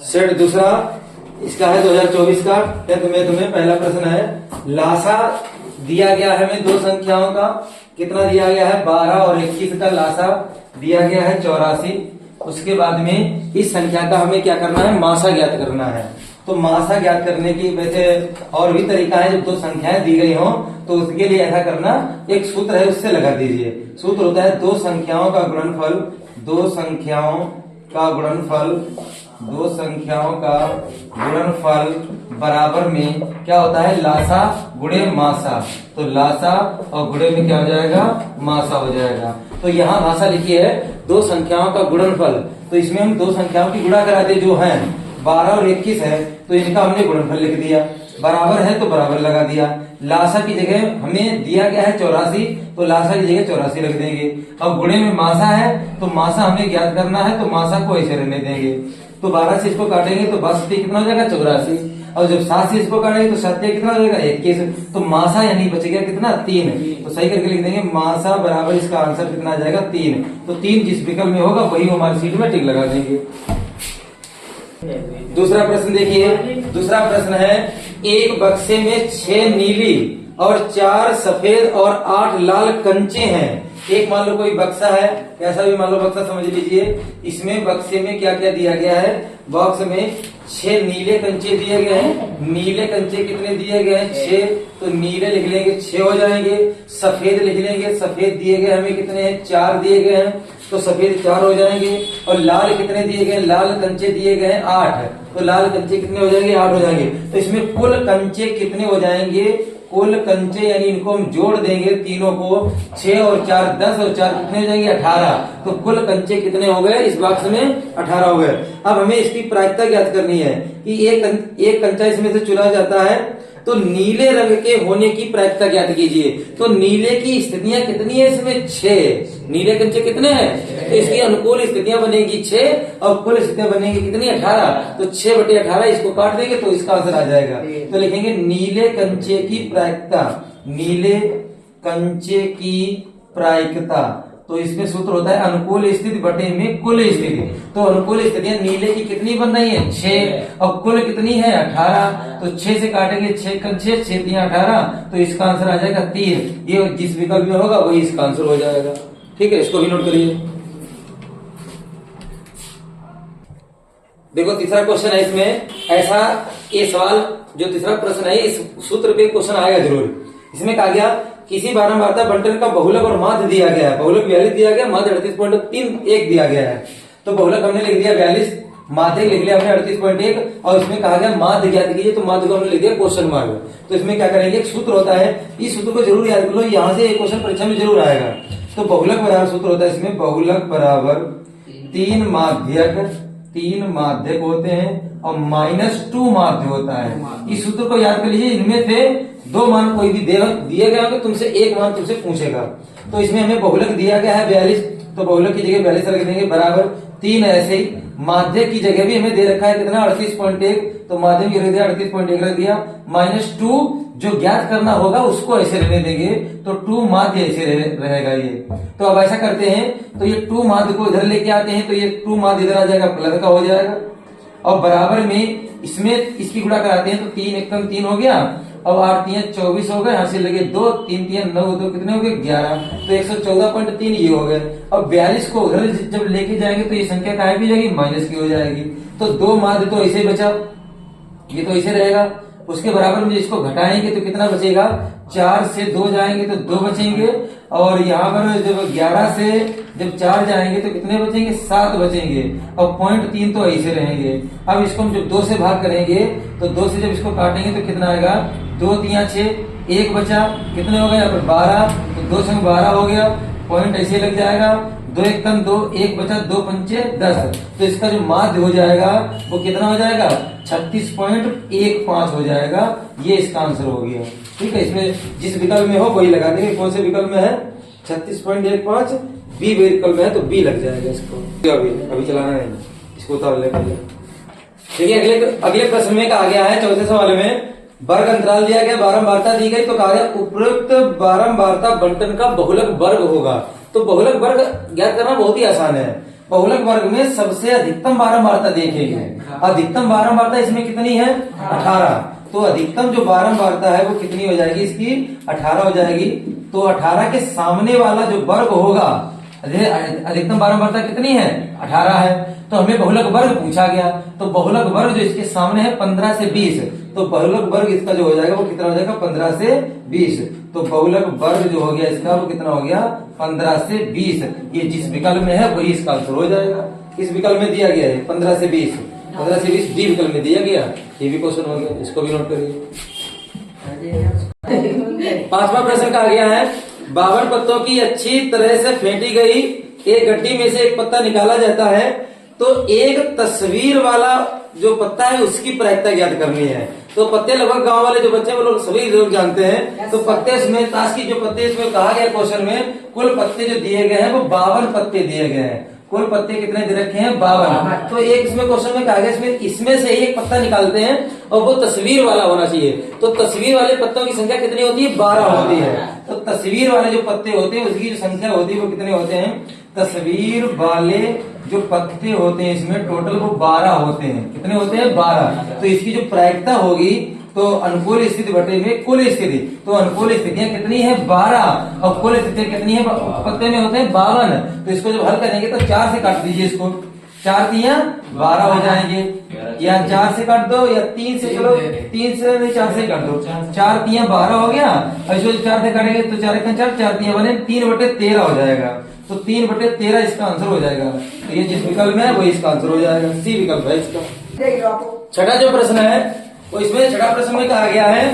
Set दूसरा इसका है 2024 का। क्या तुम्हें पहला प्रश्न है, लासा दिया गया है हमें दो संख्याओं का, कितना दिया गया है 12 और 21 का लासा दिया गया है 84। उसके बाद में इस संख्या का हमें क्या करना है, मासा ज्ञात करना है। तो मासा ज्ञात करने की वैसे और भी तरीका है, जब दो संख्याएं दी गई हो तो उसके लिए ऐसा करना, एक सूत्र है उससे लगा दीजिए। सूत्र होता है दो संख्याओं का गुणनफल, दो संख्याओं का गुणनफल बराबर में क्या होता है, लासा गुणे मासा। तो लासा और गुणे में क्या हो जाएगा, मासा हो जाएगा। तो यहाँ भाषा लिखी है दो संख्याओं का गुणनफल, तो इसमें हम दो संख्याओं की गुणा कराते जो है 12 और 21 है, तो इनका हमने गुणनफल लिख दिया। बराबर है तो बराबर लगा दिया। लासा की जगह हमें दिया गया है 84, तो लासा की जगह 84 रख देंगे। अब गुणे में मासा है तो मासा हमें ज्ञात करना है, तो मासा को ऐसे रहने देंगे। तो 12 से इसको काटेंगे तो 12 कितना हो जाएगा 84, और जब 7 से इसको काटेंगे तो 7 कितना हो जाएगा 21। तो मासा यानी बच गया कितना 3। तो सही करके लिख देंगे मासा बराबर, इसका आंसर कितना आ जाएगा 3। तो 3 जिस विकल्प में होगा वही हमारी सीट में टिक लगा देंगे। दूसरा प्रश्न देखिए, दूसरा प्रश्न है एक बक्से में 6 नीली और 4 सफेद और 8 लाल कंचे हैं। एक मान लो कोई बक्सा है, ऐसा भी मान लो बक्सा समझ लीजिए। इसमें बक्से में क्या क्या दिया गया है, बॉक्स में 6 नीले कंचे दिए गए हैं। नीले कंचे कितने दिए गए हैं 6, तो नीले लिख लेंगे 6 हो जाएंगे। सफेद लिख लेंगे, सफेद दिए गए हमें कितने हैं 4 दिए गए हैं, तो सफेद 4 हो जाएंगे। और लाल कितने दिए गए, लाल कंचे दिए गए हैं 8, तो लाल कंचे कितने हो जाएंगे 8 हो जाएंगे। तो इसमें कुल कंचे कितने हो जाएंगे, कुल कंचे यानी इनको हम जोड़ देंगे तीनों को, 6 और 4 10 और 4 कितने हो जाएंगे 18। तो कुल कंचे कितने हो गए इस बॉक्स में 18 हो गए। अब हमें इसकी प्रायिकता ज्ञात करनी है कि एक कंचा इसमें से चुना जाता है, तो नीले रंग के होने की प्रायिकता ज्ञात कीजिए। तो नीले की स्थितियां कितनी है इसमें 6, नीले कंचे कितने हैं, तो इसकी अनुकूल स्थितियां बनेगी 6 और कुल स्थितियां बनेगी कितनी 18। तो 6/18 इसको काट देंगे तो इसका आंसर आ जाएगा। तो लिखेंगे नीले कंचे की प्रायिकता, नीले कंचे की प्रायिकता। तो इसमें सूत्र होता है अनुकूल स्थिति बटे में कुल स्थिति। तो अनुकूल स्थितियां नीले की कितनी बन रही है 6 और कुल कितनी है 18। तो 6 से काटेंगे 6 कंचे 6 3 18, तो इसका आंसर आ जाएगा 3। ये जिस विकल्प में होगा वही इसका आंसर हो जाएगा। ठीक है, इसको भी नोट करिए। देखो तीसरा क्वेश्चन है इसमें, ऐसा ये सवाल जो तीसरा प्रश्न है इस सूत्र पे क्वेश्चन आएगा जरूर। इसमें कहा गया किसी बारंबारता बंटन का बहुलक और माध्य दिया गया है। बहुलक 42 दिया गया, माध्य 38.31 दिया गया है। तो बहुलक हमने लिख दिया 42, माध्य लिख लिया हमने 38.1, और इसमें कहा गया माध्य ज्ञात कीजिए, तो माध्य को हमने लिख दिया क्वेश्चन मार्क। तो इसमें क्या करेंगे, एक सूत्र होता है, इस सूत्र को जरूर याद कर लो, यहाँ से एक क्वेश्चन परीक्षा में जरूर आएगा। तो बहुलक बराबर सूत्र होता है इसमें, बहुलक बराबर 3 माध्यक होते हैं और -2 माध्य होता है। इस सूत्र को याद कर लीजिए। इनमें से 2 मान कोई भी दिए गए होंगे, तुमसे 1 मान तुमसे पूछेगा। तो इसमें हमें बहुलक दिया गया है 42, तो बहुलक की जगह 42 रख देंगे बराबर 3। ऐसे ही माध्य की जगह भी हमें दे रखा है कितना 38.1, तो माध्य की जगह 38.1 रख दिया। -2 जो ज्ञात करना होगा उसको ऐसे रहने देंगे, तो 2 माध्य ऐसे रहेगा ये। तो अब ऐसा करते हैं, तो ये 2 माध्य को इधर लेके आते हैं, तो ये 2 माध्य इधर आ जाएगा, प्लस का हो जाएगा। और बराबर में इसमें इसकी गुणा कराते हैं, तो 3 एकम 3 हो गया, अब 8 3 24 हो गए, यहाँ से लगे 2 3 3 9 2 कितने हो गए 11, तो 114.3 ये हो गए। अब 42 को उधर जब लेके जाएंगे तो ये संख्या कहाँ भी जाएगी, माइनस की हो जाएगी। तो 2 माध्य तो ऐसे बचा, ये तो ऐसे रहेगा। उसके बराबर में इसको घटाएंगे तो कितना बचेगा, 4 से 2 जाएंगे तो 2 बचेंगे, और यहाँ पर जब 11 से जब 4 जाएंगे तो कितने बचेंगे 7 बचेंगे, और 0.3 तो ऐसे रहेंगे। अब इसको हम जब 2 से भाग करेंगे तो 2 से जब इसको काटेंगे तो कितना आएगा, 2 3 6, 1 बचा, कितने हो गए यहाँ पर 12, तो 2 संग 12 हो गया, पॉइंट ऐसे लग जाएगा, 2 एकम 2, 1 बचा, 2 पंचे 10। तो इसका जो माध्य हो जाएगा वो कितना हो जाएगा 36.15 हो जाएगा। ये इसका आंसर हो गया। ठीक है, इसमें जिस विकल्प में हो वही लगा देंगे। कौन से विकल्प में है 36.15, बी विकल्प में है तो बी लग जाएगा इसको। अभी चलाना नहीं, इसको उतार ले पहले। देखिए अगले प्रश्न में कहा गया है, चौथे सवाल में वर्ग अंतराल दिया गया, बारंबारता दी गई, तो कहा गया उपरोक्त बारंबारता बंटन का बहुलक वर्ग होगा। तो बहुलक वर्ग ज्ञात करना बहुत ही आसान है। बहुलक वर्ग में सबसे अधिकतम बारंबारता देखेंगे। अधिकतम बारंबारता इसमें कितनी है? 18। तो अधिकतम जो बारंबारता है वो कितनी हो जाएगी? इसकी 18 हो जाएगी। तो 18 के सामने वाला जो वर्ग होगा, अधिकतम बारंबारता कितनी है? 18 है। तो हमें बहुलक वर्ग पूछा गया, तो बहुलक वर्ग जो इसके सामने है 15 से 20, तो बहुलक वर्ग इसका जो हो जाएगा वो कितना हो जाएगा? 15 से 20। तो बहुलक वर्ग जो हो गया इसका वो कितना हो गया? 15 से 20। ये जिस विकल्प में है वही इसका आंसर हो जाएगा। इस विकल्प में दिया गया है 15 से 20, 15 से 20 डी विकल्प में दिया गया। ये भी क्वेश्चन हो गया, इसको भी नोट करिए। 5वां प्रश्न का आ गया है, 52 पत्तों की अच्छी तरह से फेंटी गई एक गड्डी में से एक पत्ता निकाला जाता है, तो एक तस्वीर वाला जो पत्ता है उसकी प्रायिकता ज्ञात करनी है। तो पत्ते लगभग गांव वाले जो बच्चे वो लोग सभी लोग जानते हैं। तो पत्ते इसमें ताश की जो पत्ते इसमें कहा गया क्वेश्चन में, कुल पत्ते जो दिए गए हैं वो 52 पत्ते दिए गए हैं। कुल पत्ते कितने दे रखे हैं? 52। तो एक इसमें क्वेश्चन में कहा गया इसमें से ही एक पत्ता निकालते हैं और वो तस्वीर वाला होना चाहिए। तो तस्वीर वाले पत्तों की संख्या कितनी होती है? 12 होती है। तो तस्वीर वाले जो पत्ते होते हैं उसकी जो संख्या होती है वो कितने होते हैं? तस्वीर वाले जो पत्ते होते हैं इसमें टोटल वो 12 होते हैं। कितने होते हैं? 12। तो इसकी जो प्रायिकता होगी तो अनुकूल स्थिति बटे में कुल स्थिति, तो अनुकूल स्थितियां कितनी है? 12 और कुल स्थितियां कितनी है? पत्ते में होते हैं 52। तो इसको जब हल करेंगे तो 4 से काट दीजिए इसको, 4 तियां 12 हो जाएंगे, या 4 से काट दो या 3 से, चलो 3 से नहीं 4 से काट दो, 4 तियां 12 हो गया। और इसको 4 से काटेंगे तो 4 1 4, 4 तियां बने 3/13 हो जाएगा। तो 3/13 इसका आंसर हो जाएगा। तो ये जिस विकल्प में है वही इसका आंसर हो जाएगा, सी विकल्प है इसका। छठा जो प्रश्न है वो इसमें छठा प्रश्न में कहा गया है,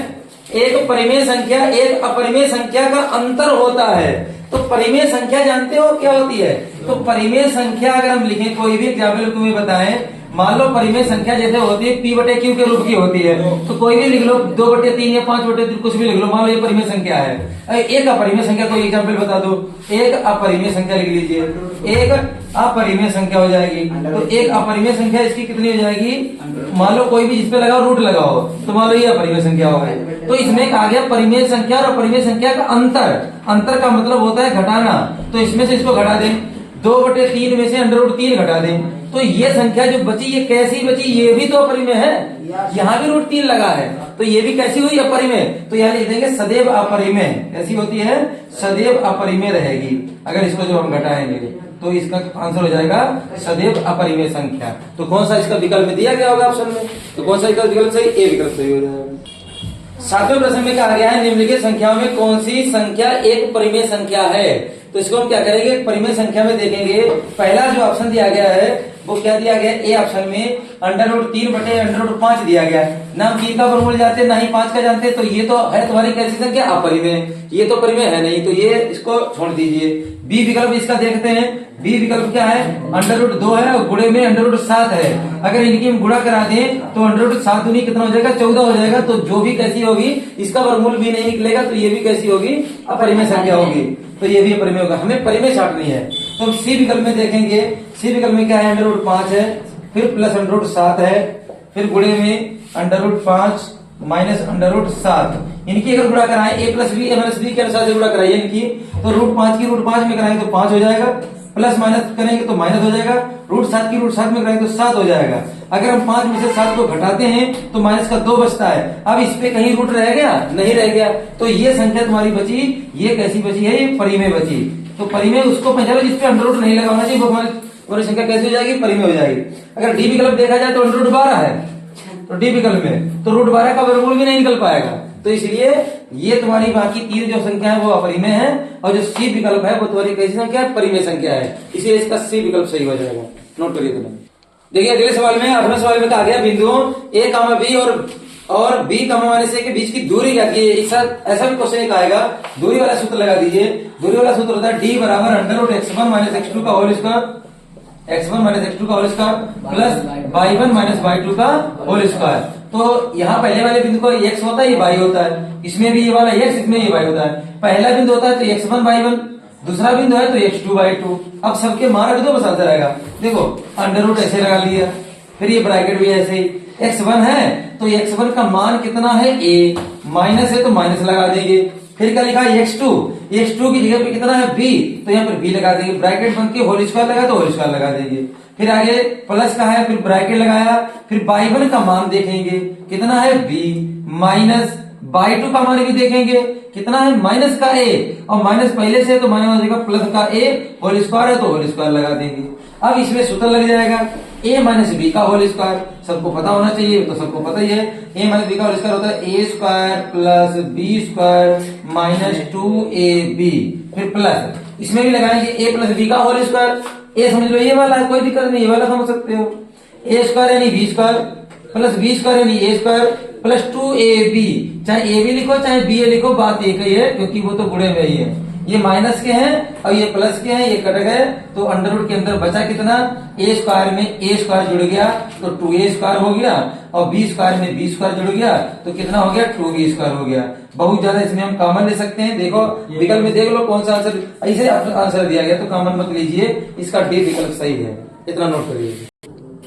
एक परिमेय संख्या एक अपरिमेय संख्या का अंतर होता है। तो परिमेय संख्या जानते हो क्या होती है? तो परिमेय संख्या अगर हम लिखें, कोई भी एग्जाम्पल तुम्हें बताएं, मान लो परिमेय संख्या जैसे होती है P/Q के रूप की होती है, तो कोई भी लिख लो 2/3 या 5/3 कुछ भी लिख लो, मान लो ये परिमेय संख्या है। एक अपरिमेय संख्या कोई एग्जाम्पल बता दो, एक अपरिमेय संख्या लिख लीजिए, एक अपरिमेय संख्या हो जाएगी। तो एक अपरिमेय संख्या इसकी कितनी हो जाएगी? मान लो कोई भी जिसपे लगाओ रूट लगाओ, तो मान लो ये अपरिमेय संख्या हो गई। तो इसमें कहा गया परिमेय संख्या और अपरिमेय संख्या का अंतर, अंतर का मतलब होता है घटाना। तो इसमें से इसको घटा दें, 2/3 में से √3 घटा दें, तो ये संख्या जो बची ये कैसी बची? ये भी तो अपरिमेय है, यहाँ भी √3 लगा है, तो ये भी कैसी हुई? अपरिमेय। तो यहाँ लिख देंगे सदैव अपरिमेय। कैसी होती है? सदैव अपरिमेय रहेगी। अगर इसको जो हम घटाएंगे तो इसका आंसर हो जाएगा सदैव अपरिमेय संख्या। तो कौन सा इसका विकल्प दिया गया होगा ऑप्शन में? तो कौन सा इसका विकल्प सही? ए विकल्प सही हो जाएगा। 7वें प्रश्न में कहा गया है, निम्नलिखित संख्याओं में कौन सी संख्या एक परिमेय संख्या है? तो इसको हम क्या करेंगे? परिमेय संख्या में देखेंगे। पहला जो ऑप्शन दिया गया है वो क्या दिया गया? ए ऑप्शन में √3/√5 दिया गया। ना हम 3 का वर्गमूल जानते ना ही 5 का जानते, तो ये तो है तुम्हारी कैसी संख्या? अपरिमेय। ये तो परिमेय है नहीं, तो ये इसको छोड़ दीजिए। बी विकल्प इसका देखते हैं। बी विकल्प क्या है? √2 है और गुणे में √7 है। अगर इनकी हम गुणा करा दें तो √7 दूनी कितना हो जाएगा? 14 हो जाएगा। तो जो भी कैसी होगी इसका वर्गमूल भी नहीं निकलेगा, तो ये भी कैसी होगी? अपरिमेय संख्या होगी। तो ये भी अपरिमेय होगा। हमें परिमेय छांटनी है, तो हम सी विकल्प में देखेंगे। सी विकल्प में क्या है? √5 है, फिर प्लस √7 है, फिर गुणे में √5 माइनस √7। इनकी अगर गुणा कराएं a + b a - b के अनुसार से गुणा कराइए इनकी, तो √5 की √5 में कराएंगे तो 5 हो जाएगा, प्लस माइनस करेंगे तो माइनस हो जाएगा, √7 की √7 में कराएंगे तो 7 हो जाएगा। अगर हम 5 में से 7 को घटाते हैं तो माइनस का 2 बचता है। अब इस पे कहीं रूट रह गया? नहीं रह गया। तो ये संख्या तुम्हारी बची, ये कैसी बची है? ये परिमेय बची। तो परिमेय उसको पहचानो जिसपे √, नहीं लगा होना चाहिए, वो संख्या कैसी हो जाएगी? परिमेय हो जाएगी। अगर डी विकल्प देखा जाए तो √12 है, तो डी विकल्प में तो √12 का वर्गमूल भी नहीं निकल पाएगा। तो इसलिए ये तुम्हारी बाकी 3 जो संख्या है वो अपरिमेय है, और जो सी विकल्प है वो तुम्हारी कैसी संख्या है? परिमेय संख्या है। इसलिए इसका सी विकल्प सही हो जाएगा। नोट करिए। देखिए अगले सवाल में, 8वें सवाल में कहा गया बिंदुओं A, B और B, C के बीच की दूरी क्या की? ऐसा भी क्वेश्चन आएगा, दूरी वाला सूत्र लगा दीजिए। दूरी वाला सूत्र होता है D = √(x1 - x2) का होल स्क्वायर, x1 - x2 का whole square plus y1 - y2 का होल स्क्वायर। तो यहाँ पहले वाले बिंदु को x होता है, ये y होता है, इसमें भी ये वाला x, इसमें ये y होता है। पहला बिंदु होता है तो x1 y1, दूसरा बिंदु है तो x2 y2। अब सबके मान रख दो, बस आंसर आएगा। देखो √ ऐसे लगा लिया, फिर ये ब्रैकेट भी ऐसे ही। x1 है तो x1 का मान कितना है? a, माइनस है तो माइनस लगा देंगे। फिर क्या लिखा? x2, x2 की जगह पे कितना है b, तो यहाँ पर b लगा देंगे, ब्रैकेट बंद के होल स्क्वायर लगा तो होल स्क्वायर लगा देंगे। फिर आगे प्लस का है, फिर ब्रैकेट लगाया, फिर y1 का मान देखेंगे कितना है b, माइनस y2 का मान भी देखेंगे कितना है माइनस का a, और माइनस पहले से तो माइनस हो जाएगा प्लस का a होल स्क्वायर है तो होल स्क्वायर लगा देंगे। अब इसमें सूत्र लग जाएगा a माइनस बी का होल स्क्वायर, सबको पता होना चाहिए, तो सबको पता ही है a माइनस बी का होल स्क्वायर होता है a square plus b square minus 2ab, फिर प्लस इसमें भी लगाएंगे a प्लस बी का होल स्क्वायर, a समझ लो ये वाला है, कोई दिक्कत नहीं, ये वाला समझ सकते हो, a स्क्वायर यानी b square plus b square यानी a स्क्वायर प्लस 2ab, चाहे a भी लिखो चाहे b लिखो बात एक ही है, क्योंकि वो तो गुणे में ही है, ये माइनस के हैं और ये प्लस के हैं, ये कट गए तो अंडर रूट के अंदर बचा कितना, a स्क्वायर में a स्क्वायर जुड़ गया तो 2a स्क्वायर हो गया, और b स्क्वायर में b स्क्वायर जुड़ गया तो कितना हो गया 2b स्क्वायर हो गया। बहुत ज्यादा इसमें हम कॉमन ले सकते हैं, देखो विकल्प में देख लो कौन सा आंसर, ऐसे आंसर दिया गया तो कॉमन मत लीजिए, इसका डी विकल्प सही है, इतना नोट करिए।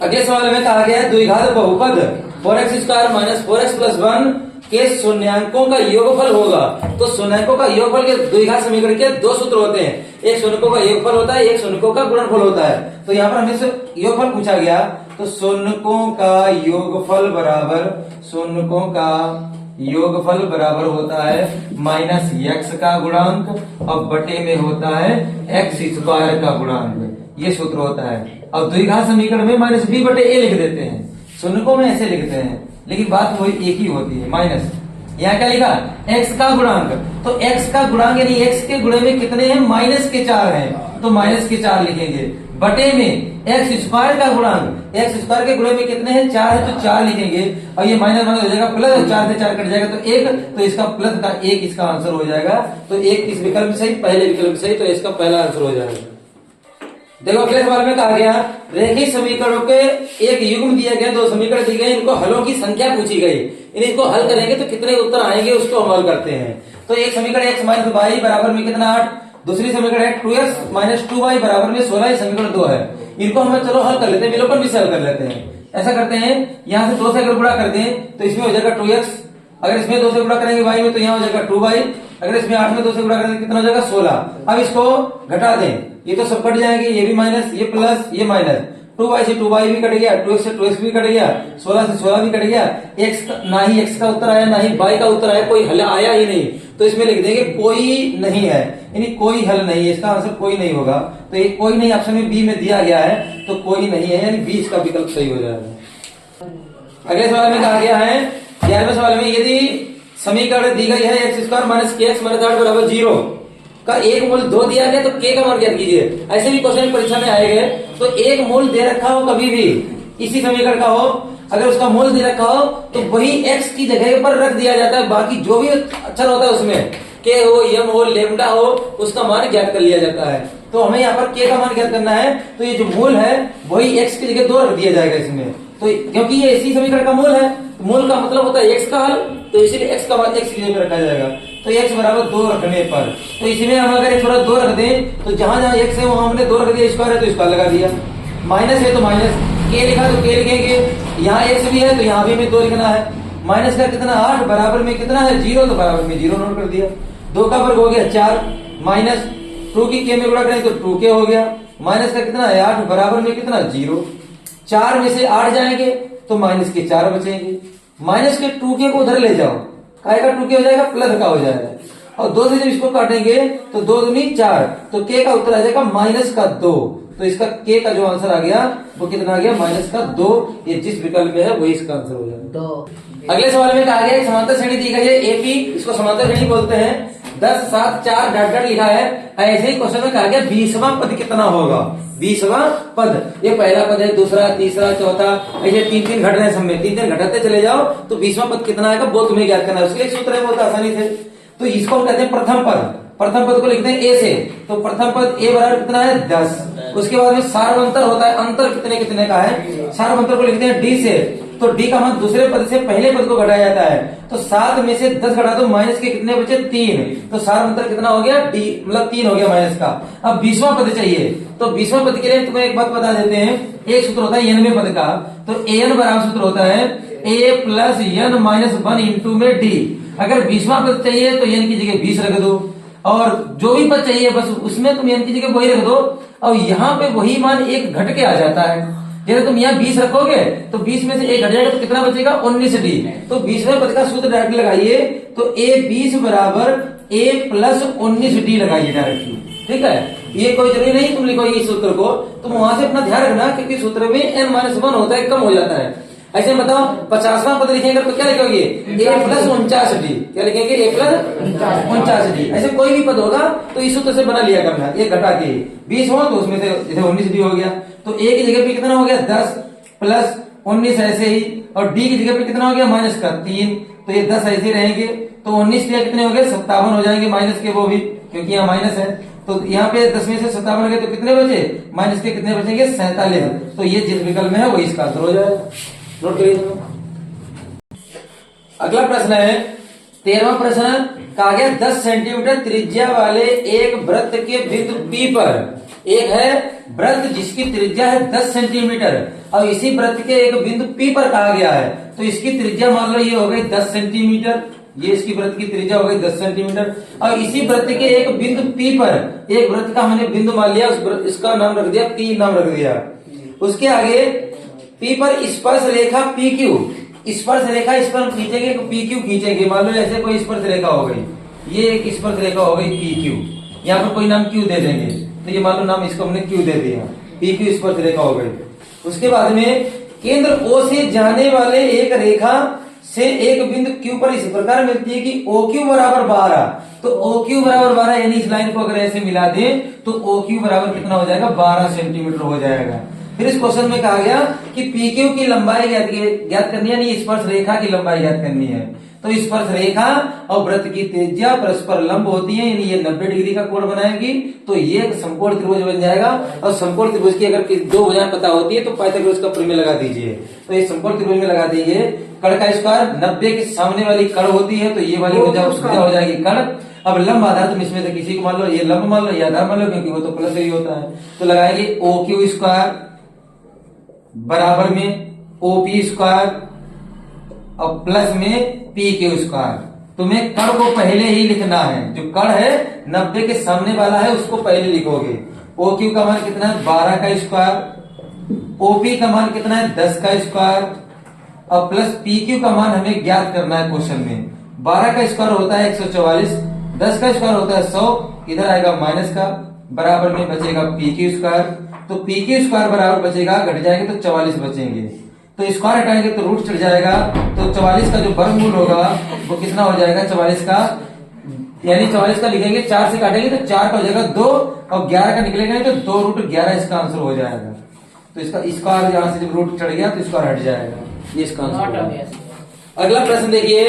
अगले सवाल में कहा गया है द्विघात बहुपद 4x square minus 4x plus 1 के शून्यांकों का योगफल होगा, तो शून्यांकों का योगफल के द्विघात समीकरण के दो सूत्र होते हैं, एक शून्यकों का योगफल होता है, एक शून्यकों का गुणनफल होता है। तो यहाँ पर हमें से योगफल पूछा गया, तो शून्यकों का योगफल बराबर, शून्यकों का योगफल बराबर होता है माइनस x का गुणांक और बटे में होता है x स्क्वायर का गुणांक, ये सूत्र होता है। अब द्विघात समीकरण में माइनस b बटे a लिख देते हैं, शून्यकों में ऐसे लिखते हैं, लेकिन बात वही एक ही होती है, माइनस यहाँ क्या लिखा x का गुणांक, तो x का गुणांक यानी x के गुणे में कितने हैं माइनस के 4 हैं, तो माइनस के 4 लिखेंगे, बटे में x स्क्वायर का गुणांक, x स्क्वायर के गुणे में कितने हैं 4 है तो 4 लिखेंगे, और ये माइनस माइनस हो जाएगा प्लस, 4 से 4 कट जाएगा तो 1, तो इसका प्लस का 1 इसका आंसर हो जाएगा, तो 1 इस विकल्प सही, पहले विकल्प सही, तो इसका पहला आंसर हो जाएगा। देखो अगले सवाल में कहा गया रेखीय समीकरणों के एक युग्म दिया गया, दो समीकरण दिए गए, इनको हलों की संख्या पूछी गई, इनको हल करेंगे तो कितने उत्तर आएंगे उसको हम हल करते हैं। तो एक समीकरण x माइनस वाई बराबर में कितना 8, दूसरी समीकरण है 2x माइनस 2y बराबर में 16, समीकरण 2 है, इनको हम चलो हल कर लेते हैं, विलोपन भी हल कर लेते हैं। ऐसा करते हैं यहाँ से 2 से अगर गुणा करते हैं तो इसमें हो जाएगा 2x, अगर इसमें 2 से गुणा करेंगे y में तो यहाँ हो जाएगा 2y, अगर इसमें 8 में 2 से गुणा करेंगे कितना हो जाएगा 16। अब इसको घटा दें, ये तो सब कट जाएंगे, ये भी माइनस, ये प्लस, ये माइनस, 2y से 2y भी कट गया, 2x से 2x भी कट गया, 16 से 16 भी कट गया, ना ही x का उत्तर आया ना ही y का उत्तर आया, कोई हल आया ही नहीं, तो इसमें लिख देंगे कोई नहीं है, यानी कोई हल नहीं है, इसका आंसर कोई नहीं होगा, तो ये कोई नहीं ऑप्शन में बी में दिया गया है, तो कोई नहीं है, यानी बी इसका विकल्प सही हो जाएगा। अगले सवाल में कहा गया है 11वें सवाल में, यदि समीकरण दी गई है एक्स स्क्वायर माइनस के एक्स माइनस 8 बराबर 0 का एक मूल 2 दिया गया, तो के का मान ज्ञात कीजिए। ऐसे भी क्वेश्चन परीक्षा में आएंगे, तो एक मूल दे रखा हो कभी भी इसी समीकरण का हो, अगर उसका मूल दे रखा हो तो वही x की जगह पर रख दिया जाता है, बाकी जो भी अक्षर होता है उसमें के हो, यम हो, लेमडा हो, उसका मान ज्ञात कर लिया जाता है। तो हमें यहाँ पर के का मान ज्ञात करना है, तो ये जो मूल है वही x की जगह 2 रख दिया जाएगा इसमें, तो क्योंकि ये इसी समीकरण का मूल है, मूल का मतलब होता है x का हल, तो इसीलिए x का मान x की जगह रखा जाएगा, तो x बराबर 2 रखने पर, तो इसमें हम अगर थोड़ा 2 रख दें तो जहां जहां x है वहां हमने 2 रख दिया, स्क्वायर है तो स्क्वायर लगा दिया, माइनस है तो माइनस, के लिखा तो के लिखेंगे, यहाँ x भी है तो यहाँ भी हमें 2 लिखना है, माइनस का कितना 8 बराबर में कितना है 0, तो बराबर में 0 नोट कर दिया, 2 का वर्ग हो गया 4, माइनस 2 की के में गुणा करें तो 2k हो गया, माइनस का कितना है 8 बराबर में कितना 0, 4 में से 8 जाएंगे तो माइनस के 4 बचेंगे, माइनस के 2k को उधर ले जाओ, काय का 2k हो जाएगा प्लस का हो जाएगा, और 2 से जब इसको काटेंगे तो 2 दूनी 4, तो k का उत्तर आ जाएगा माइनस का 2, तो इसका k का जो आंसर आ गया वो कितना आ गया माइनस का 2, ये जिस विकल्प में है वही इसका आंसर हो जाएगा 2। अगले सवाल में कहा गया एक समांतर श्रेणी दी गई है एपी, इसको समांतर श्रेणी बोलते हैं, 10 7 4 डॉट डॉट लिखा है, ऐसे ही क्वेश्चन में कहा गया 20वां पद कितना होगा, 20वां पद, ये पहला पद है, दूसरा, तीसरा, चौथा, ऐसे 3-3 घट रहे हैं, सब में 3-3 घटाते चले जाओ तो 20वां पद कितना आएगा वो तुम्हें ज्ञात करना है, उसके लिए सूत्र है बहुत आसानी से, तो इसको हम कहते हैं प्रथम पद, प्रथम पद को लिखते हैं ए से, तो प्रथम पद ए बराबर कितना है 10, उसके बाद में सार्वंतर होता है, अंतर कितने कितने का है, सार्वंतर को लिखते हैं डी से, तो डी का मान दूसरे पद से पहले पद को घटाया जाता है, तो 7 में से 10 घटा दो, माइनस के कितने बचे 3, तो सार्वंतर कितना हो गया डी, मतलब 3 हो गया माइनस का। अब 20वां पद चाहिए, तो 20वां पद के लिए तुम्हें एक बात बता देते हैं, एक सूत्र होता है 90 पद का, तो एन बराबर सूत्र होता है ए प्लस एन माइनस 1 इंटू में डी, अगर 20वां पद चाहिए तो एन की जगह 20 रख दो, और जो भी पद चाहिए बस उसमें तुम n की जगह वही रख दो, और यहाँ पे वही मान एक घट के आ जाता है। जैसे तुम यहाँ 20 रखोगे तो 20 में से एक घट जाएगा तो कितना बचेगा 19d। तो 20वें पद का सूत्र डायरेक्ट लगाइए, तो a20 बराबर a प्लस 19d लगाइए डायरेक्टली, ठीक है। ये कोई जरूरी नहीं तुम लिखोगे इस सूत्र को, तुम वहां से अपना ध्यान रखना क्योंकि सूत्र में n-1 होता है, कम हो जाता है। ऐसे बताओ 50वां पद लिखेंगे तो क्या लिखोगे a प्लस 49d, क्या लिखेंगे a प्लस 49d। ऐसे कोई भी पद होगा तो इस सूत्र से बना लिया करना, एक घटा के 20 हो तो उसमें से जैसे 19d हो गया, तो a की जगह पे कितना हो गया 10 प्लस 19 ऐसे ही, और d की जगह पे कितना हो गया माइनस का 3, तो ये 10 ऐसे रहेंगे, तो 19 के कितने हो गए 57 हो जाएंगे, माइनस के वो भी क्योंकि यहाँ माइनस है, तो यहाँ पे 10 में से 57 हो गए तो कितने बचे माइनस के कितने बचेंगे 47। तो ये जिस विकल्प में है वही इसका आंसर हो जाएगा। नोट करिए। अगला प्रश्न है 13वां प्रश्न, कहा गया 10 सेंटीमीटर त्रिज्या वाले एक वृत्त के बिंदु P पर, एक है वृत्त जिसकी त्रिज्या है 10 सेंटीमीटर और इसी वृत्त के एक बिंदु P पर कहा गया है, तो इसकी त्रिज्या मान लो ये हो गई 10 सेंटीमीटर, ये इसकी वृत्त की त्रिज्या हो गई 10 सेंटीमीटर, और इसी वृत्त के एक बिंदु P पर, एक वृत्त का हमने बिंदु मान लिया, इसका नाम रख दिया P नाम रख दिया। उसके आगे P पर स्पर्श रेखा PQ, स्पर्श रेखा इस पर खींचेंगे तो PQ खींचेंगे, मान लो ऐसे कोई स्पर्श रेखा हो गई, ये एक स्पर्श रेखा हो गई PQ, यहाँ पर कोई नाम Q दे देंगे, तो ये मान लो नाम इसको हमने Q दे दिया, PQ स्पर्श रेखा हो गई। उसके बाद में केंद्र O से जाने वाले एक रेखा से एक बिंदु Q पर इस प्रकार मिलती है कि OQ बराबर 12, तो OQ बराबर 12 यानी इस लाइन को अगर ऐसे मिला दें तो OQ बराबर कितना हो जाएगा 12 सेंटीमीटर हो जाएगा। फिर इस क्वेश्चन में कहा गया कि PQ की लंबाई ज्ञात करनी है, यानी स्पर्श रेखा की लंबाई ज्ञात करनी है, तो स्पर्श रेखा और वृत्त की त्रिज्या परस्पर लंब होती है, यानी ये 90 डिग्री का कोण बनाएगी, तो ये एक समकोण त्रिभुज बन जाएगा। और समकोण त्रिभुज की अगर दो भुजाएं पता होती है तो पाइथागोरस का प्रमेय लगा दीजिए, तो ये समकोण त्रिभुज में लगा दीजिए। कण का स्क्वायर 90 के सामने वाली कण होती है, तो ये वाली भुजा हो जाएगी कण। अब लंब आधार तुम इसमें से किसी को मान लो, ये लंब मान लो, ये आधार मान लो, क्योंकि वो तो प्लस ही होता है, तो लगाएंगे OQ स्क्वायर बराबर में OP स्क्वायर और प्लस में PQ स्क्वायर। तुम्हें कण को पहले ही लिखना है, जो कण है 90 के सामने वाला है उसको पहले लिखोगे। OQ का मान कितना है 12 का स्क्वायर, OP का मान कितना है 10 का स्क्वायर और प्लस PQ का मान हमें ज्ञात करना है क्वेश्चन में। 12 का स्क्वायर होता है 144, 10 का स्क्वायर होता है 100, इधर आएगा माइनस का, बराबर में बचेगा PQ स्क्वायर, तो PQ स्क्वायर बराबर बचेगा, घट जाएंगे तो 44 बचेंगे, तो स्क्वायर हटाएंगे तो रूट चढ़ जाएगा, तो 44 का जो वर्गमूल होगा वो कितना हो जाएगा 44 का, यानी 44 का लिखेंगे 4 से काटेंगे तो 4 का हो जाएगा 2 और 11 का निकलेगा तो 2 रूट 11 इसका आंसर हो जाएगा। तो इसका स्क्वायर यहाँ से जब रूट चढ़ गया तो स्क्वायर हट जाएगा, ये इसका आंसर। अगला प्रश्न देखिए,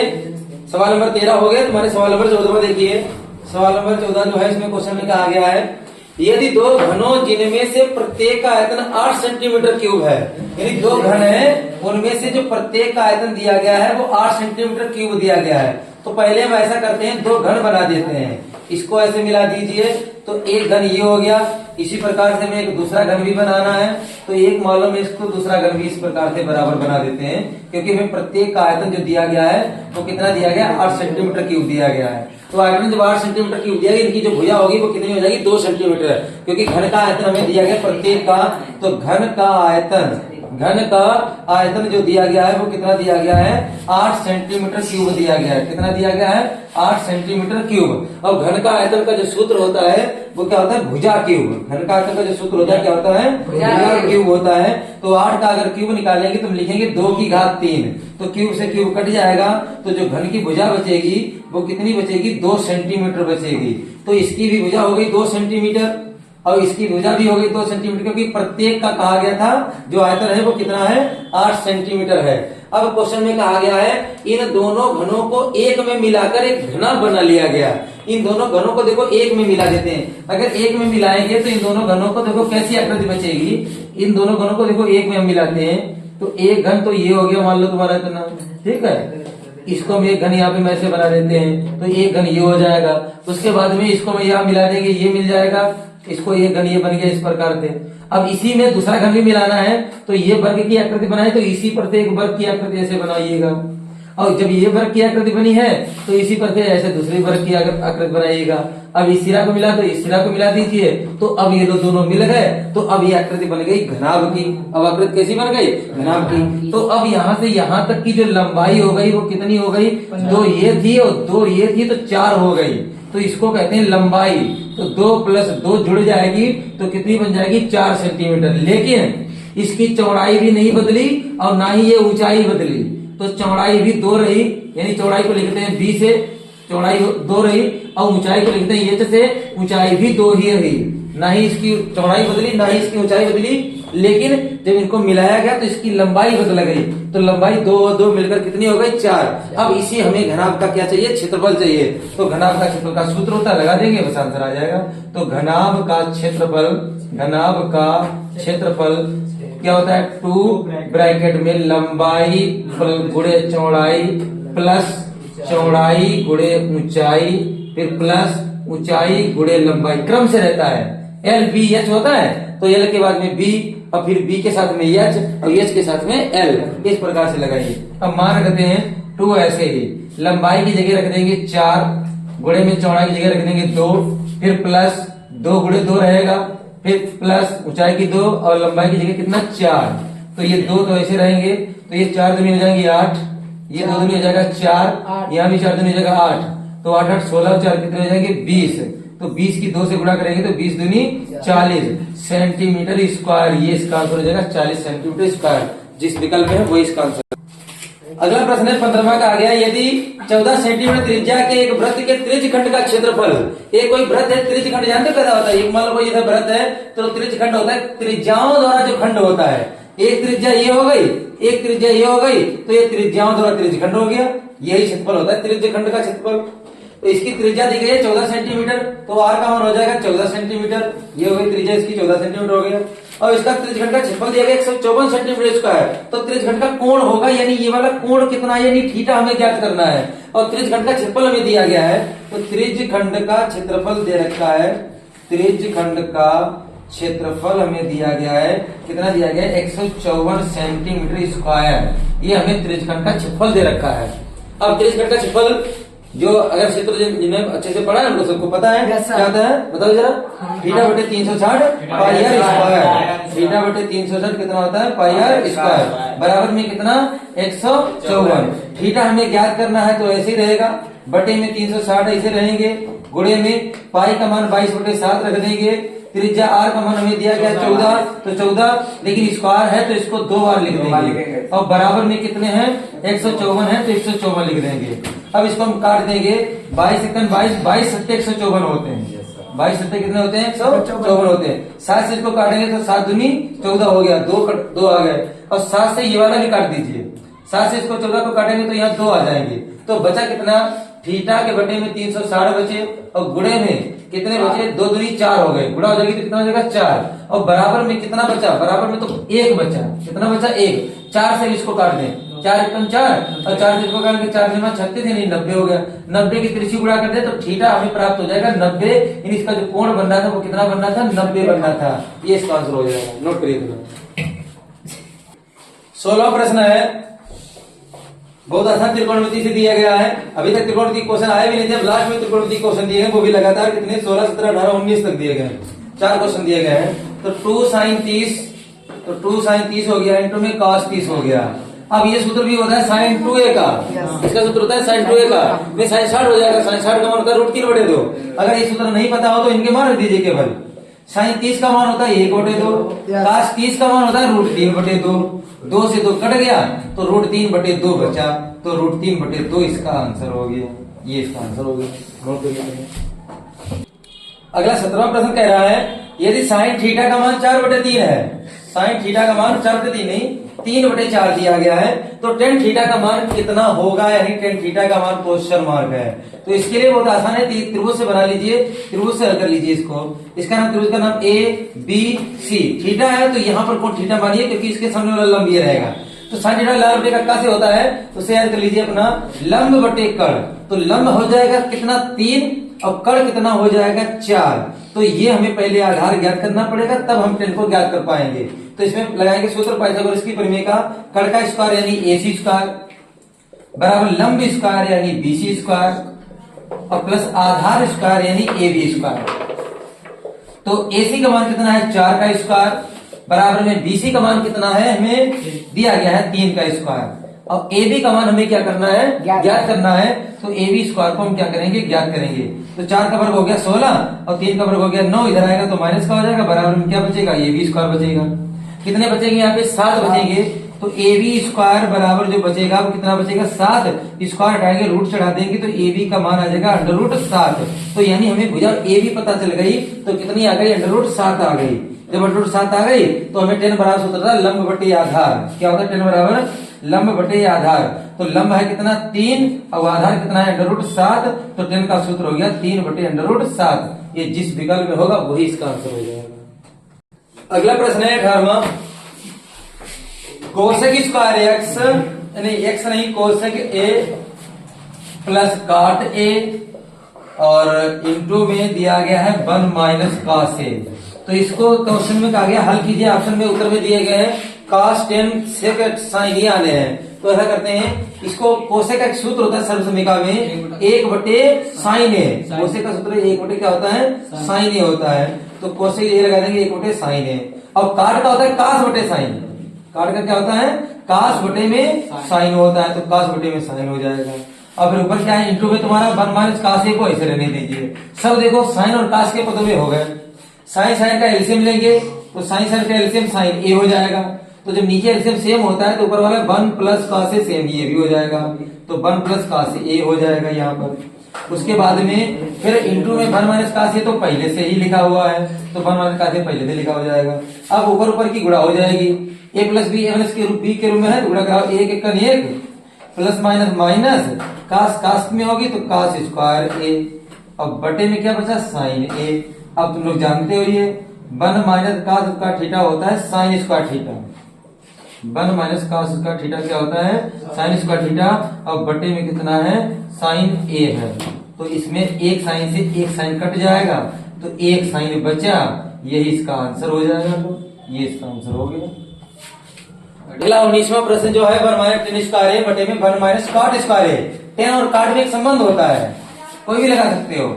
सवाल नंबर 13 हो गया, तुम्हारे सवाल नंबर 14 देखिए। सवाल नंबर 14 जो है इसमें क्वेश्चन में कहा गया है, यदि दो घनों जिनमें से प्रत्येक का आयतन 8 सेंटीमीटर क्यूब है, यानी दो घन है उनमें से जो प्रत्येक का आयतन दिया गया है वो 8 सेंटीमीटर क्यूब दिया गया है, तो पहले हम ऐसा करते हैं दो घन बना देते हैं, इसको ऐसे मिला दीजिए, तो एक घन ये हो गया। इसी प्रकार से हमें एक दूसरा घन भी बनाना है, तो एक मालूम है इसको दूसरा घन भी इस प्रकार से बराबर बना देते हैं, क्योंकि हमें प्रत्येक का आयतन जो दिया गया है वो कितना दिया गया 8 सेंटीमीटर क्यूब दिया गया है। तो आयतन जब 8 सेंटीमीटर क्यूब दिया गया, इनकी जो भुजा होगी वो कितनी हो जाएगी 2 सेंटीमीटर, क्योंकि घन का आयतन हमें दिया गया प्रत्येक का, तो घन का आयतन जो दिया गया है वो कितना दिया गया है 8 सेंटीमीटर क्यूब दिया गया है। कितना दिया गया है 8 सेंटीमीटर क्यूब। और घन का आयतन का जो सूत्र होता है वो क्या होता है भुजा क्यूब। घन का आयतन का जो सूत्र होता है क्या होता है भुजा क्यूब होता है। तो 8 का अगर क्यूब निकालेंगे तो लिखेंगे 2 की घात 3, तो क्यूब से क्यूब कट जाएगा, तो जो घन की भुजा बचेगी वो कितनी बचेगी 2 सेंटीमीटर बचेगी। तो इसकी भी भुजा हो गई 2 सेंटीमीटर और इसकी भुजा भी हो गई 2 सेंटीमीटर, क्योंकि प्रत्येक का कहा गया था जो आयतन है वो कितना है 8 सेंटीमीटर है। अब क्वेश्चन में कहा गया है इन दोनों घनों को एक में मिलाकर एक घना बना लिया गया। इन दोनों घनों को देखो एक में मिला देते हैं, अगर एक में मिलाएंगे तो इन दोनों घनों को देखो कैसी आकृति बचेगी। इन दोनों घनों को देखो एक में हम मिलाते हैं तो एक घन तो ये हो गया, मान लो तुम्हारा इतना, ठीक है। इसको हम एक घन यहाँ पे ऐसे बना देते हैं तो एक घन ये हो जाएगा। उसके बाद में इसको मैं यहाँ मिला देंगे, ये मिल जाएगा, इसको एक घन ये बन गया इस प्रकार से। अब इसी में दूसरा घन भी मिलाना है तो ये वर्ग की आकृति बनाए तो इसी पर से एक वर्ग की आकृति ऐसे बनाइएगा। और जब ये वर्ग की आकृति बनी है तो इसी पर से ऐसे दूसरी वर्ग की आकृति बनाइएगा। अब इस सिरा को मिला तो इस सिरा को मिला दीजिए, तो अब ये दोनों मिल गए, तो अब ये आकृति बन गई घनाभ की। अब आकृति कैसी बन गई? घनाभ की। तो अब यहाँ से यहाँ तक की जो लंबाई हो गई वो कितनी हो गई? 2 ये थी और 2 ये थी, तो 4 हो गई। तो इसको कहते हैं लंबाई। तो 2 + 2 जुड़ जाएगी तो कितनी बन जाएगी? 4 सेंटीमीटर। लेकिन इसकी चौड़ाई भी नहीं बदली और ना ही ये ऊंचाई बदली, तो चौड़ाई भी 2 रही, यानी चौड़ाई को लिखते हैं b से, चौड़ाई 2 रही, और ऊंचाई को लिखते हैं h से, ऊंचाई भी 2 ही रही। ना ही इसकी चौड़ाई बदली ना ही इसकी ऊंचाई बदली, लेकिन जब इनको मिलाया गया तो इसकी लंबाई बदल गई। तो लंबाई 2 और 2 मिलकर कितनी हो गई? 4। अब इसी हमें घनाभ का क्या चाहिए? क्षेत्रफल चाहिए। तो घनाभ का क्षेत्रफल का सूत्र होता है, लगा देंगे बस आंसर आ जाएगा। तो घनाभ का क्षेत्रफल क्या होता है? 2 ब्रैकेट में लंबाई गुणे चौड़ाई प्लस चौड़ाई गुणे ऊंचाई, फिर प्लस ऊंचाई गुणे लंबाई, क्रम से रहता है। L B H होता है, तो L के बाद में B और फिर B के साथ में H और H के साथ में L, इस प्रकार से लगाइए। अब मान रखते हैं 2 ऐसे ही, लंबाई की जगह रख देंगे 4, गुणे में चौड़ाई की जगह रख देंगे 2, फिर प्लस 2 गुणे 2 रहेगा, फिर प्लस ऊंचाई की 2 और लंबाई की जगह कितना? 4। तो ये 2 तो ऐसे रहेंगे, तो ये 4 दूनी हो जाएंगे 8, ये 2 दूनी हो जाएगा 4, यहाँ भी 4 दूनी हो जाएगा 8, तो 8 8 16 और 4 कितने हो जाएंगे? 20। तो 20 की 2 से गुणा करेंगे तो 20 दूनी 40 सेंटीमीटर स्क्वायर। ये इसका आंसर हो जाएगा 40 सेंटीमीटर स्क्वायर, जिस विकल्प में है वो इसका आंसर। अगला प्रश्न है 15वां का आ गया, यदि 14 सेंटीमीटर त्रिज्या के एक वृत्त के त्रिज्य खंड का क्षेत्रफल, ये कोई वृत्त है, त्रिज्य खंड जानते कैसा होता है? मान लो कोई इधर वृत्त है तो त्रिज्य खंड होता है त्रिज्याओं द्वारा जो खंड होता है। एक त्रिज्या ये हो गई, एक त्रिज्या ये हो गई, तो ये त्रिज्याओं द्वारा त्रिज्य खंड हो गया। यही क्षेत्रफल होता है त्रिज्य खंड का क्षेत्रफल। तो इसकी त्रिज्या दी गई है 14 सेंटीमीटर, तो r का मान हो जाएगा 14 सेंटीमीटर। ये हो गई त्रिज्या इसकी 14 सेंटीमीटर हो गया। और इसका त्रिज्यखंड का क्षेत्रफल दिया गया 154 सेंटीमीटर स्क्वायर। तो त्रिज्यखंड का कोण होगा, यानी ये वाला कोण कितना, यानी थीटा हमें ज्ञात करना है। और त्रिज्यखंड का क्षेत्रफल हमें दिया गया है, तो त्रिज्यखंड का क्षेत्रफल दे रखा है, त्रिज्यखंड का क्षेत्रफल हमें दिया गया है, कितना दिया गया है? 154 सेंटीमीटर स्क्वायर। ये हमें त्रिज्यखंड का क्षेत्रफल दे रखा है। अब त्रिज्यखंड का क्षेत्रफल जो अगर क्षेत्र जिन्हें अच्छे से पढ़ा है उनको सबको पता है, क्या आता है बताओ जरा? थीटा बटे 360 पाई आर स्क्वायर। थीटा बटे 360 कितना होता है? पाई आर स्क्वायर, बराबर में कितना? 154। थीटा हमें ज्ञात करना है, तो ऐसे ही रहेगा, बटे में 360 ऐसे रहेंगे, गुणे में पाई का मान 22/7 रख देंगे, त्रिज्या r का मान हमें दिया गया 14, तो 14, लेकिन स्क्वायर है तो इसको 2 बार लिख देंगे, और बराबर में कितने हैं? 154 है तो 154 लिख देंगे। अब इसको हम काट देंगे, 22 7 154 होते हैं, 22 7 कितने होते हैं? 154 होते हैं। 7 से इसको काटेंगे तो 7 दूनी 14 हो गया, 2 आ गए, और 7 से ये वाला भी काट दीजिए, 7 से इसको 14 को काटेंगे तो यहाँ 2 आ जाएंगे, तो बचा कितना? थीटा के बटे में 360 बचे, और गुणे में कितने बचे? 2 दूनी 4 हो गए, गुणा हो जाएगी तो कितना हो जाएगा? 4, और बराबर में कितना बचा? बराबर में तो 1 बचा, कितना बचा? 1। 4 से इसको काट दें, 4 एकम 4, और 4 से इसको काट के 4 में 36 यानी 90 हो गया। 90 की त्रिज्या गुणा कर दे तो थीटा हमें प्राप्त हो जाएगा 90, यानी इसका जो कोण बनना था वो कितना बनना था? 90 बनना था। ये इसका आंसर हो जाएगा, नोट करिए। 16वां प्रश्न है, बहुत आसान त्रिकोणमिति से दिया गया है। अभी तक त्रिकोणमिति क्वेश्चन आए भी नहीं थे, लास्ट में त्रिकोणमिति क्वेश्चन दिए हैं, वो भी लगातार कितने? 16, 17, 18, 19 तक दिए गए हैं, 4 क्वेश्चन दिए गए हैं। तो 2 sin 30, तो 2 sin 30 हो गया, इंटू में cos 30 हो गया। अब ये सूत्र भी होता है sin 2a का, इसका सूत्र होता है sin 2a का, में sin 60 हो जाएगा, sin 60 का मान होता है √3/2। अगर ये सूत्र नहीं पता हो तो इनके मान रख दीजिए केवल। sin 30 का मान होता है 1/2, cos 30 का मान होता है √3/2, 2 से 2 कट गया तो √3/2 बचा, तो √3/2 इसका आंसर हो गया, ये इसका आंसर हो गया। अगला 17वां प्रश्न कह रहा है, यदि sin थीटा का मान 4/3 है, sin थीटा का मान 4/3 नहीं 3/4 दिया गया है, तो tan थीटा का मान कितना होगा? यानी tan थीटा का मान क्वेश्चन मार्क है। तो इसके लिए बहुत आसान है, त्रिभुज से बना लीजिए, त्रिभुज से हल कर लीजिए इसको। इसका नाम, त्रिभुज का नाम ABC, थीटा है तो यहाँ पर कौन थीटा मानिए, क्योंकि इसके सामने वाला लंब ये रहेगा। तो sin थीटा लंब बटे कक्का से होता है, तो उसे याद कर लीजिए अपना, लंब बटे कड़, तो लंब हो जाएगा कितना? 3, और कड़ कितना हो जाएगा? 4। तो ये हमें पहले आधार ज्ञात करना पड़ेगा, तब हम tan को ज्ञात कर पाएंगे। तो इसमें लगाएंगे सूत्र पाइथागोरस की प्रमेय का, कड़ का स्क्वायर यानी AC स्क्वायर बराबर लंब स्क्वायर यानी बीसी स्क्वायर और प्लस आधार स्क्वायर यानी एबी स्क्वायर। तो एसी का मान कितना है 4 का स्क्वायर बराबर में बीसी का मान कितना है हमें दिया गया है 3 का स्क्वायर और एबी का मान हमें क्या करना है ज्ञात करना है। तो एबी स्क्वायर को हम क्या करेंगे ज्ञात करेंगे। तो 4 का वर्ग हो गया 16 और 3 का वर्ग हो गया 9, इधर आएगा तो माइनस का हो जाएगा बराबर में क्या बचेगा एबी स्क्वायर बचेगा। कितने बचेंगे यहाँ पे 7 बचेंगे। तो एबी स्क्वायर बराबर जो बचेगा वो कितना बचेगा 7 स्क्वायर हटाएंगे रूट चढ़ा देंगे तो एबी का मान आ जाएगा √7। तो यानी हमें भुजा एबी पता चल गई तो कितनी आ गई √7 आ गई। जब √7 आ गई तो हमें 10 बराबर सूत्र था लंब बटे आधार। क्या होता है 10 बराबर लंब बटे आधार। तो लंब है कितना 3 और आधार कितना है √7। तो 10 का सूत्र हो गया 3 बटे √7। ये जिस विकल्प में होगा वही इसका आंसर हो जाएगा। अगला प्रश्न है 18वां। कोसेक स्क्वायर एक्स यानी एक्स नहीं कोसेक ए प्लस काट ए और इंटू में दिया गया है 1 माइनस कास ए। तो इसको क्वेश्चन में कहा गया हल कीजिए। ऑप्शन में उत्तर में दिए गए हैं cos 10 सेक साइन ये आने हैं। तो ऐसा करते हैं इसको कोसेक का सूत्र होता है सर्वसमीका में 1 बटे साइन ए। कोसेक का सूत्र 1 बटे क्या होता है साइन ए होता है। तो कोसेक ये लगा देंगे 1 बटे साइन ए। और काट का होता है कास बटे साइन। काट का क्या होता है कास बटे में साइन होता है। तो कास बटे में साइन हो जाएगा। और फिर ऊपर क्या है इंटू में तुम्हारा 1 माइनस कास ए को ऐसे रहने दीजिए। सब देखो साइन और कास के पदों में हो गए। साइन साइन का एलसीएम लेंगे तो साइन साइन का एलसीएम साइन ए हो जाएगा। तो जब नीचे एलसीएम सेम होता है तो ऊपर वाला 1 प्लस कास ए सेम ये भी हो जाएगा। तो 1 प्लस कास ए हो जाएगा यहाँ पर। उसके बाद में फिर इंटू में 1 माइनस कास ए तो पहले से ही लिखा हुआ है तो 1 माइनस कास ए पहले से लिखा हो जाएगा। अब ऊपर ऊपर की गुणा हो जाएगी a plus b a minus के रूप बी के रूप में है तो गुणा कराओ 1 1 1 प्लस माइनस माइनस कास कास में होगी तो कास स्क्वायर ए और बटे में क्या बचा साइन ए। अब तुम लोग जानते हो ये 1 माइनस कास का थीटा होता है sine square theta. 1 minus cos का थीटा क्या होता है साइन स्क्वायर थीटा और बटे में कितना है साइन ए है। तो इसमें एक साइन से एक साइन कट जाएगा तो एक साइन बचा यही इसका आंसर हो जाएगा। तो ये इसका आंसर हो गया। अगला 19वां प्रश्न जो है 1 माइनस टेन स्क्वायर ए बटे में 1 माइनस काट स्क्वायर ए। टेन और काट में एक संबंध होता है कोई भी लगा सकते हो।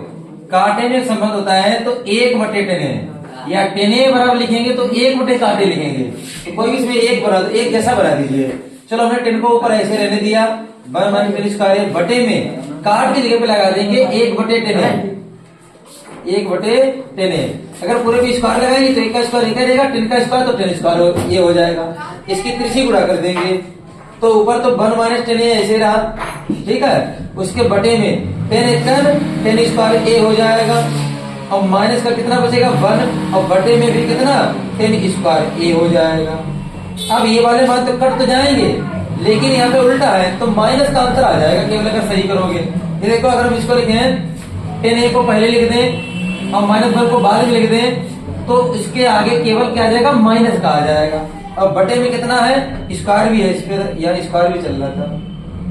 काटे में एक संबंध होता है तो 1 बटे टेन ए या टेन ए बराबर लिखेंगे तो 1 बटे काटे लिखेंगे। तो कोई भी इसमें एक बना एक जैसा बना दीजिए। चलो हमने टेन को ऊपर ऐसे रहने दिया 1 माइनस टेन स्क्वायर ए बटे में काट की जगह पे लगा देंगे 1 बटे टेन ए 1 बटे टेन ए। अगर पूरे भी स्क्वायर लगाएंगे तो 1 का स्क्वायर 1 रहेगा 10 का स्क्वायर तो 10 स्क्वायर ये हो जाएगा। इसकी त्रिशी गुणा कर देंगे तो ऊपर तो 1 माइनस टेन ए ऐसे रहा ठीक है। उसके बटे में 10 10 स्क्वायर ए हो जाएगा और माइनस का कितना बचेगा 1 और बटे में भी कितना 10 स्क्वायर ए हो जाएगा। अब ये वाले मान तो कट तो जाएंगे लेकिन यहाँ पे उल्टा है तो माइनस का आंसर आ जाएगा केवल अगर सही करोगे। ये देखो अगर हम इसको लिखें 10 ए को पहले लिख दें और माइनस 1 को बाद में लिख दें तो इसके आगे केवल क्या आ जाएगा माइनस का आ जाएगा। और बटे में कितना है स्क्वायर भी है इस पे यहाँ स्क्वायर भी चल रहा था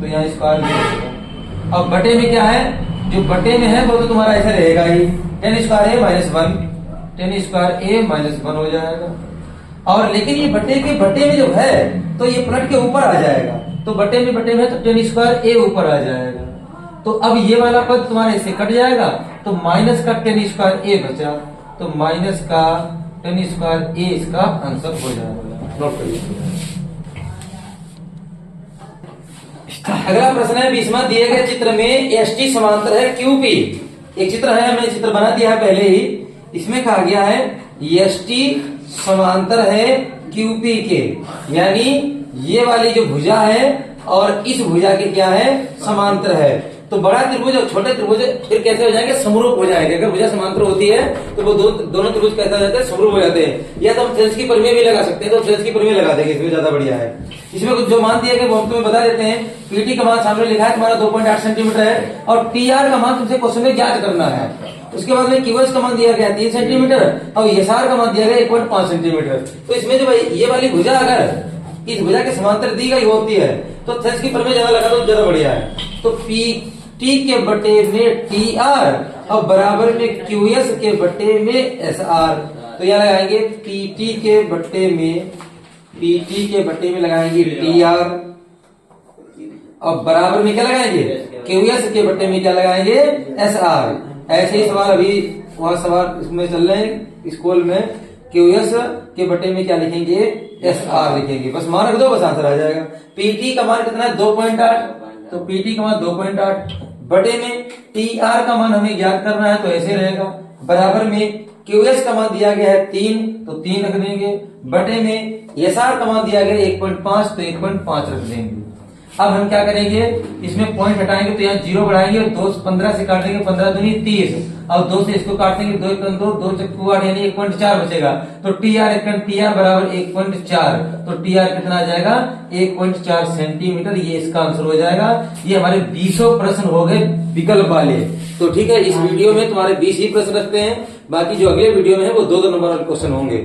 तो यहाँ स्क्वायर भी रहेगा। अब बटे में क्या है जो बटे में है वो तो तुम्हारा ऐसा रहेगा ही 10 स्क्वायर ए माइनस 1 10 स्क्वायर ए माइनस 1 हो जाएगा। और लेकिन ये बटे में जो है तो ये पलट के ऊपर आ जाएगा। तो बटे में है तो 10 स्क्वायर ए ऊपर आ जाएगा। तो अब ये वाला पद तुम्हारे इससे कट जाएगा तो माइनस का 10 स्क्वायर ए बचा तो माइनस का 10 स्क्वायर ए इसका आंसर हो जाएगा। नोट करिए। अगला प्रश्न है 20वां दिए गए चित्र में एस टी समांतर है क्यूपी। एक चित्र है हमने चित्र बना दिया है पहले ही। इसमें कहा गया है एस टी समांतर है क्यूपी के यानी ये वाली जो भुजा है और इस भुजा के क्या है समांतर है। तो बड़ा त्रिभुज और छोटे त्रिभुज फिर कैसे हो जाएंगे समरूप हो जाएंगे। अगर भुजा समांतर होती है तो वो दोनों त्रिभुज कैसे हो जाते हैं समरूप हो जाते हैं। या तो हम थ्रेड्स की परिमेय भी लगा सकते हैं तो थ्रेड्स की परिमेय लगा देंगे इसमें ज्यादा बढ़िया है। इसमें कुछ जो मान दिए गए वो हम तुम्हें बता देते हैं। पीटी का मान सामने लिखा है तुम्हारा 2.8 सेंटीमीटर है और टीआर का मान तुमसे क्वेश्चन में ज्ञात करना है। उसके बाद में क्यूएस का मान दिया गया 3 सेंटीमीटर और एसआर का मान दिया गया 1.5 सेंटीमीटर। तो इसमें जो ये वाली भुजा अगर इस भुजा के समांतर दी गई होती है तो थ्रेड्स की परिमेय ज्यादा लगा तो ज्यादा बढ़िया है। तो पी टी के बटे में टी आर और बराबर में क्यूएस के बटे में एस आर। तो यहाँ लगाएंगे पीटी के बटे में लगाएंगे टी आर अब बराबर में क्या लगाएंगे, QS के बट्टे में क्या लगाएंगे, SR। ऐसे ही सवाल अभी वहां सवाल इसमें चल रहे हैं स्कूल में, QS के बट्टे में क्या लिखेंगे, SR लिखेंगे। बस मान रख दो, बस आंसर आ जाएगा। PT का मान कितना है, 2.8, तो PT का मान 2.8 बटे में TR का मान हमें ज्ञात करना है, तो ऐसे रहेगा बराबर में QS का मान दिया गया है 3, तो 3 रख देंगे, बटे में SR का मान दिया गया है 1.5, तो 1.5 रख देंगे। अब हम क्या करेंगे, इसमें पॉइंट हटाएंगे तो यहाँ 0 बढ़ाएंगे और 2 15 से काट देंगे, 15 दूनी 30, और 2 से इसको काटेंगे, 2 1 2, 2 चक्कू 8 यानी 1.4 बचेगा। तो TR बराबर 1.4, तो TR कितना आ जाएगा, 1.4 सेंटीमीटर। ये इसका आंसर हो जाएगा। ये हमारे 20 प्रश्न हो गए विकल्प वाले। तो ठीक है, इस वीडियो में तुम्हारे 20 ही प्रश्न रखते हैं, बाकी जो अगले वीडियो में है वो 2-2 नंबर वाले क्वेश्चन होंगे।